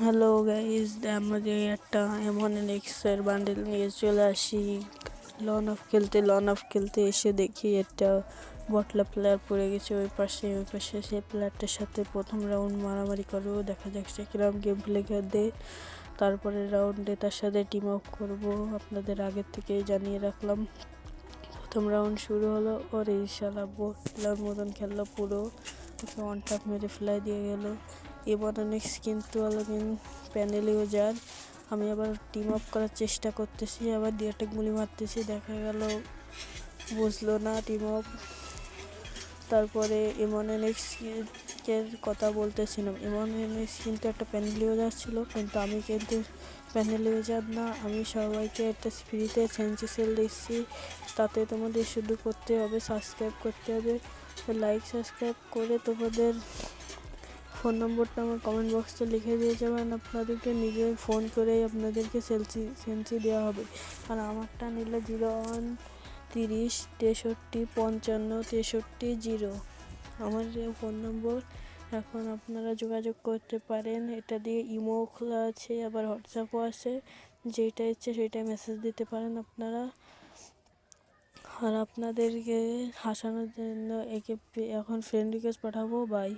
Hello guys, আমাদের একটা এর বান্ডেল নিয়ে চলে আসি লন অফ খেলতে এসে দেখি একটা বটলা প্লেয়ার পড়ে গেছে ওই পাশে সেই প্লেয়ারটার সাথে প্রথম রাউন্ড মারামারি করবো, দেখা যাক সে কিরম গেম প্লে দে। তারপরে রাউন্ডে তার সাথে টিম আপ করবো, আপনাদের আগের থেকেই জানিয়ে রাখলাম। প্রথম রাউন্ড শুরু হলো, ওর এই শালা বটলার মতন খেললো পুরো, ওকে ওয়ান টাপ মেরে ফেলাই দিয়ে গেল। এবার অনেক কিন্তু প্যানেলেও যার আমি আবার টিম আপ করার চেষ্টা করতেছি, আবার দিয়ে একটা গুলি মারতেছি, দেখা গেল বুঝলো না টিম আপ। তারপরে এর কথা বলতেছিলাম, কিন্তু একটা প্যানেল ইউজার ছিল, কিন্তু আমি কিন্তু প্যানেল ইউজার না। আমি সবাইকে একটা ফ্রিতে সেঞ্চি সেল দিচ্ছি। তাতে তোমাদের শুধু করতে হবে সাবস্ক্রাইব করতে হবে, লাইক সাবস্ক্রাইব করে তোমাদের ফোন নম্বরটা আমার কমেন্ট বক্সে লিখে দিয়ে যাবেন। আপনাদেরকে নিজে ফোন করে আপনাদেরকে সেন্সি দেওয়া হবে। আর আমারটা নিলে 0130635553 আমার ফোন নম্বর। এখন আপনারা যোগাযোগ করতে পারেন, এটা দিয়ে ইমো খোলা আছে, আবার হোয়াটসঅ্যাপও আছে, যেটা ইচ্ছে সেটা মেসেজ দিতে পারেন আপনারা। আর আপনাদেরকে হাসানোর জন্য একে এখন ফ্রেন্ড রিকোয়েস্ট পাঠাবো। বাই।